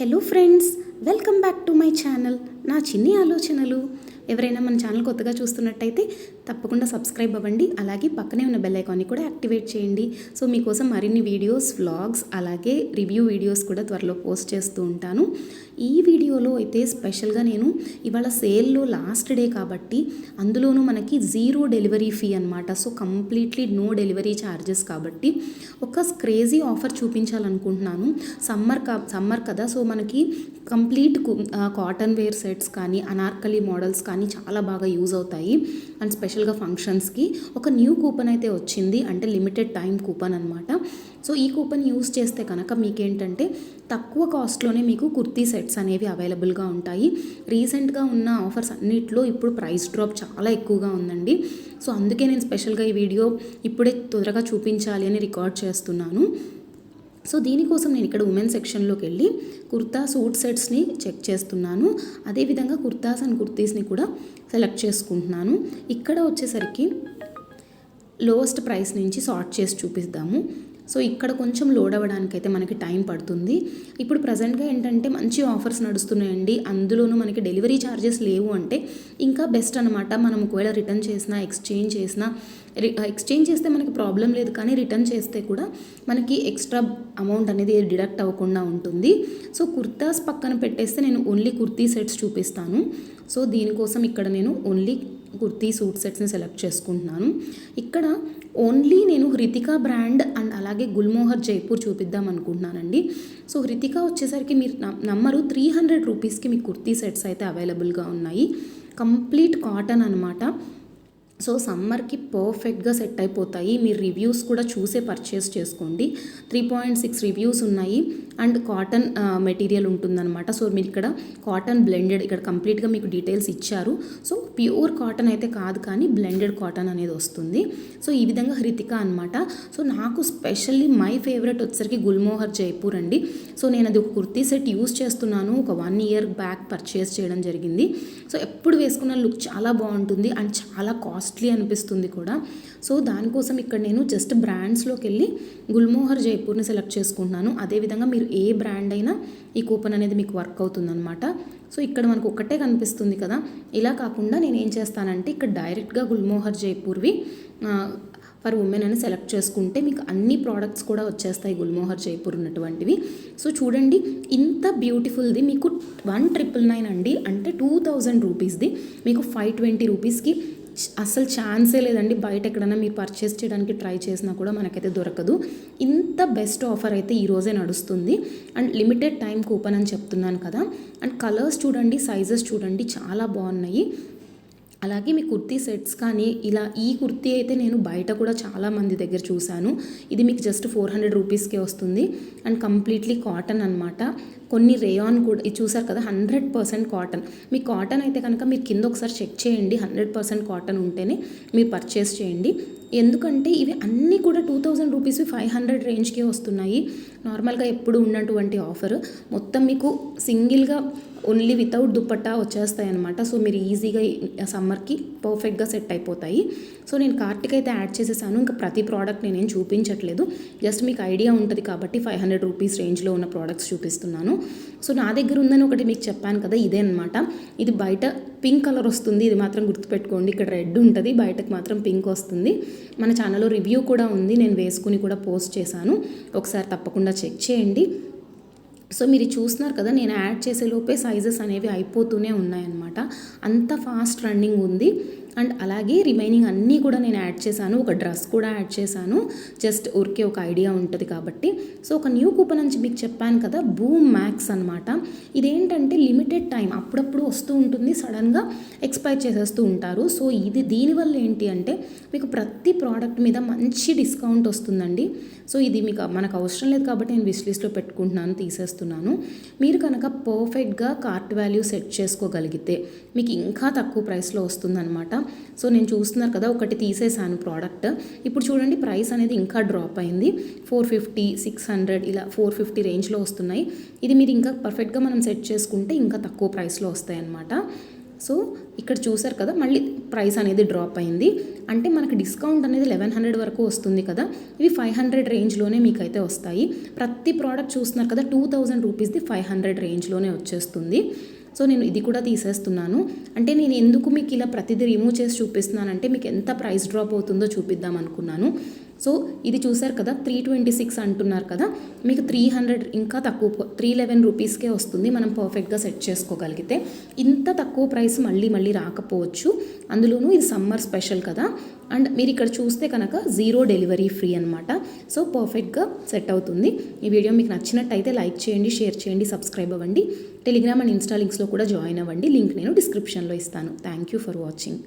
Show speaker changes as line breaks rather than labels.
Hello friends, welcome back to my channel. నా చిన్ని ఆలోచనలు. ఎవరైనా మన ఛానల్ కొత్తగా చూస్తున్నట్టయితే తప్పకుండా సబ్స్క్రైబ్ అవ్వండి. అలాగే పక్కనే ఉన్న బెల్ ఐకాన్ని కూడా యాక్టివేట్ చేయండి. సో మీకోసం మరిన్ని వీడియోస్, వ్లాగ్స్, అలాగే రివ్యూ వీడియోస్ కూడా త్వరలో పోస్ట్ చేస్తూ ఉంటాను. ఈ వీడియోలో అయితే స్పెషల్గా నేను ఇవాళ సేల్లో లాస్ట్ డే కాబట్టి అందులోనూ మనకి 0 డెలివరీ ఫీ అనమాట. So completely no delivery charges కాబట్టి ఒక క్రేజీ ఆఫర్ చూపించాలనుకుంటున్నాను. సమ్మర్ కదా, సో మనకి కంప్లీట్ కాటన్ వేర్ సెట్స్ కానీ అనార్కలి మోడల్స్ కానీ చాలా బాగా యూజ్ అవుతాయి. అండ్ స్పెషల్గా ఫంక్షన్స్కి ఒక న్యూ కూపన్ అయితే వచ్చింది, అంటే లిమిటెడ్ టైం కూపన్ అనమాట. సో ఈ కూపన్ యూజ్ చేస్తే కనుక మీకేంటంటే తక్కువ కాస్ట్లోనే మీకు కుర్తీ సెట్స్ అనేవి అవైలబుల్గా ఉంటాయి. రీసెంట్గా ఉన్న ఆఫర్స్ అన్నిట్లో ఇప్పుడు ప్రైస్ డ్రాప్ చాలా ఎక్కువగా ఉందండి. సో అందుకే నేను స్పెషల్గా ఈ వీడియో ఇప్పుడే త్వరగా చూపించాలి అని రికార్డ్ చేస్తున్నాను. సో దీనికోసం నేను ఇక్కడ ఉమెన్ సెక్షన్లోకి వెళ్ళి కుర్తా సూట్ సెట్స్ని చెక్ చేస్తున్నాను. అదేవిధంగా కుర్తాస్ అండ్ కుర్తీస్ని కూడా సెలెక్ట్ చేసుకుంటున్నాను. ఇక్కడ వచ్చేసరికి లోయెస్ట్ ప్రైస్ నుంచి సార్ట్ చేసి చూపిద్దాము. సో ఇక్కడ కొంచెం లోడ్ అవ్వడానికి అయితే మనకి టైం పడుతుంది. ఇప్పుడు ప్రజెంట్గా ఏంటంటే మంచి ఆఫర్స్ నడుస్తున్నాయండి. అందులోనూ మనకి డెలివరీ ఛార్జెస్ లేవు అంటే ఇంకా బెస్ట్ అనమాట. మనం ఒకవేళ రిటర్న్ చేసినా ఎక్స్చేంజ్ చేస్తే మనకి ప్రాబ్లం లేదు, కానీ రిటర్న్ చేస్తే కూడా మనకి ఎక్స్ట్రా అమౌంట్ అనేది డిడక్ట్ అవ్వకుండా ఉంటుంది. సో కుర్తాస్ పక్కన పెట్టేస్తే నేను ఓన్లీ కుర్తీ సెట్స్ చూపిస్తాను. సో దీనికోసం ఇక్కడ నేను ఓన్లీ కుర్తీ సూట్ సెట్స్ని సెలెక్ట్ చేసుకుంటున్నాను. ఇక్కడ ఓన్లీ నేను హృతికా బ్రాండ్ అండ్ అలాగే గుల్మోహర్ జైపూర్ చూపిద్దాం అనుకుంటున్నానండి. సో హృతికా వచ్చేసరికి మీరు నమ్మరు, 300 రూపీస్కి మీకు కుర్తీ సెట్స్ అయితే అవైలబుల్గా ఉన్నాయి. కంప్లీట్ కాటన్ అనమాట. సో సమ్మర్కి పర్ఫెక్ట్గా సెట్ అయిపోతాయి. మీరు రివ్యూస్ కూడా చూసే పర్చేస్ చేసుకోండి. 3.6 రివ్యూస్ ఉన్నాయి అండ్ కాటన్ మెటీరియల్ ఉంటుందన్నమాట. సో మీరు ఇక్కడ కాటన్ బ్లెండెడ్, ఇక్కడ కంప్లీట్గా మీకు డీటెయిల్స్ ఇచ్చారు. సో ప్యూర్ కాటన్ అయితే కాదు, కానీ బ్లెండెడ్ కాటన్ అనేది వస్తుంది. సో ఈ విధంగా హృతికా అనమాట. సో నాకు స్పెషల్లీ మై ఫేవరెట్ వచ్చేసరికి గుల్మోహర్ జైపూర్ అండి. సో నేను అది ఒక కుర్తీ సెట్ యూస్ చేస్తున్నాను. ఒక 1 ఇయర్ బ్యాక్ పర్చేస్ చేయడం జరిగింది. సో ఎప్పుడు వేసుకున్న లుక్ చాలా బాగుంటుంది అండ్ చాలా కాస్ట్లీ అనిపిస్తుంది కూడా. సో దానికోసం ఇక్కడ నేను జస్ట్ బ్రాండ్స్లోకి వెళ్ళి గుల్మోహర్ జైపూర్ని సెలెక్ట్ చేసుకుంటున్నాను. అదేవిధంగా మీరు ఏ బ్రాండ్ అయినా ఈ కూపన్ అనేది మీకు వర్క్ అవుతుందన్నమాట. సో ఇక్కడ మనకు ఒక్కటే కనిపిస్తుంది కదా, ఇలా కాకుండా నేను ఏం చేస్తానంటే ఇక్కడ డైరెక్ట్గా గుల్మోహర్ జైపూర్వి ఫర్ ఉమెన్ అని సెలెక్ట్ చేసుకుంటే మీకు అన్ని ప్రోడక్ట్స్ కూడా వచ్చేస్తాయి గుల్మోహర్ జైపూర్ ఉన్నటువంటివి. సో చూడండి, ఇంత బ్యూటిఫుల్ది మీకు 1999 అండి, అంటే 2000 రూపీస్ది మీకు 520 రూపీస్కి అస్సలు ఛాన్సే లేదండి. బయట ఎక్కడైనా మీరు పర్చేస్ చేయడానికి ట్రై చేసినా కూడా మనకైతే దొరకదు. ఇంత బెస్ట్ ఆఫర్ అయితే ఈరోజే నడుస్తుంది అండ్ లిమిటెడ్ టైం కూపన్ అని చెప్తున్నాను కదా. అండ్ కలర్స్ చూడండి, సైజెస్ చూడండి, చాలా బాగున్నాయి. అలాగే మీ కుర్తీ సెట్స్ కానీ ఇలా ఈ కుర్తీ అయితే నేను బయట కూడా చాలా మంది దగ్గర చూశాను. ఇది మీకు జస్ట్ 400 రూపీస్కే వస్తుంది అండ్ కంప్లీట్లీ కాటన్ అనమాట. కొన్ని రేయాన్ కూడా ఇది చూసారు కదా, 100% కాటన్. మీ కాటన్ అయితే కనుక మీరు కింద ఒకసారి చెక్ చేయండి. 100% కాటన్ ఉంటేనే మీరు పర్చేస్ చేయండి. ఎందుకంటే ఇవి అన్నీ కూడా 2000 రూపీస్వి 500 రేంజ్కే వస్తున్నాయి. నార్మల్గా ఎప్పుడు ఉన్నటువంటి ఆఫర్ మొత్తం మీకు సింగిల్గా ఓన్లీ వితౌట్ దుపట్టా వచ్చేస్తాయి అనమాట. సో మీరు ఈజీగా సమ్మర్కి పర్ఫెక్ట్గా సెట్ అయిపోతాయి. సో నేను కార్ట్కి అయితే యాడ్ చేసేసాను. ఇంకా ప్రతి ప్రోడక్ట్ నేనేం చూపించట్లేదు, జస్ట్ మీకు ఐడియా ఉంటుంది కాబట్టి 500 రూపీస్ రేంజ్లో ఉన్న ప్రోడక్ట్స్ చూపిస్తున్నాను. సో నా దగ్గర ఉందని ఒకటి మీకు చెప్పాను కదా, ఇదే అనమాట. ఇది బయట పింక్ కలర్ వస్తుంది, ఇది మాత్రం గుర్తుపెట్టుకోండి. ఇక్కడ రెడ్ ఉంటుంది, బయటకు మాత్రం పింక్ వస్తుంది. మన ఛానల్లో రివ్యూ కూడా ఉంది, నేను వేసుకుని కూడా పోస్ట్ చేశాను, ఒకసారి తప్పకుండా చెక్ చేయండి. సో మీరు చూస్తున్నారు కదా, నేను యాడ్ చేసే లోపే సైజెస్ అనేవి అయిపోతూనే ఉన్నాయన్నమాట. అంత ఫాస్ట్ రన్నింగ్ ఉంది. అండ్ అలాగే రిమైనింగ్ అన్నీ కూడా నేను యాడ్ చేశాను. ఒక డ్రెస్ కూడా యాడ్ చేశాను, జస్ట్ ఊరికే ఒక ఐడియా ఉంటుంది కాబట్టి. సో ఒక న్యూ కూపన్ నుంచి మీకు చెప్పాను కదా, బూమ్ మ్యాక్స్ అనమాట. ఇదేంటంటే లిమిటెడ్ టైం, అప్పుడప్పుడు వస్తూ ఉంటుంది, సడన్గా ఎక్స్పైర్ చేసేస్తూ ఉంటారు. సో దీనివల్ల ఏంటి అంటే మీకు ప్రతి ప్రోడక్ట్ మీద మంచి డిస్కౌంట్ వస్తుందండి. సో ఇది మీకు మనకు అవసరం లేదు కాబట్టి నేను విష్ లిస్ట్లో పెట్టుకుంటున్నాను, తీసేస్తున్నాను. మీరు కనుక పర్ఫెక్ట్గా కార్ట్ వాల్యూ సెట్ చేసుకోగలిగితే మీకు ఇంకా తక్కువ ప్రైస్లో వస్తుందన్నమాట. సో నేను చూస్తున్నారు కదా, ఒకటి తీసేసాను ప్రోడక్ట్. ఇప్పుడు చూడండి ప్రైస్ అనేది ఇంకా డ్రాప్ అయింది. 450, 600 ఇలా 450 రేంజ్లో వస్తున్నాయి. ఇది మీరు ఇంకా పర్ఫెక్ట్గా మనం సెట్ చేసుకుంటే ఇంకా తక్కువ ప్రైస్లో వస్తాయి అన్నమాట. సో ఇక్కడ చూసారు కదా, మళ్ళీ ప్రైస్ అనేది డ్రాప్ అయింది. అంటే మనకి డిస్కౌంట్ అనేది 1100 వరకు వస్తుంది కదా, ఇవి 500 రేంజ్లోనే మీకైతే వస్తాయి. ప్రతి ప్రోడక్ట్ చూస్తున్నారు కదా, 2000 రూపీస్ది 500 రేంజ్లోనే వచ్చేస్తుంది. సో నేను ఇది కూడా తీసేస్తున్నాను. అంటే నేను ఎందుకు మీకు ఇలా ప్రతిదీ రిమూవ్ చేసి చూపిస్తున్నానంటే మీకు ఎంత ప్రైస్ డ్రాప్ అవుతుందో చూపిద్దాం అనుకున్నాను. సో ఇది చూసారు కదా, 326 అంటున్నారు కదా, మీకు 300 ఇంకా తక్కువ 311 రూపీస్కే వస్తుంది మనం పర్ఫెక్ట్గా సెట్ చేసుకోగలిగితే. ఇంత తక్కువ ప్రైస్ మళ్ళీ రాకపోవచ్చు, అందులోనూ ఇది సమ్మర్ స్పెషల్ కదా. అండ్ మీరు ఇక్కడ చూస్తే కనుక 0 డెలివరీ ఫ్రీ అనమాట. సో పర్ఫెక్ట్గా సెట్ అవుతుంది. ఈ వీడియో మీకు నచ్చినట్టయితే లైక్ చేయండి, షేర్ చేయండి, సబ్స్క్రైబ్ అవ్వండి. టెలిగ్రామ్ అండ్ ఇన్స్టా లింక్స్లో కూడా జాయిన్ అవ్వండి. లింక్ నేను డిస్క్రిప్షన్లో ఇస్తాను. Thank you for watching.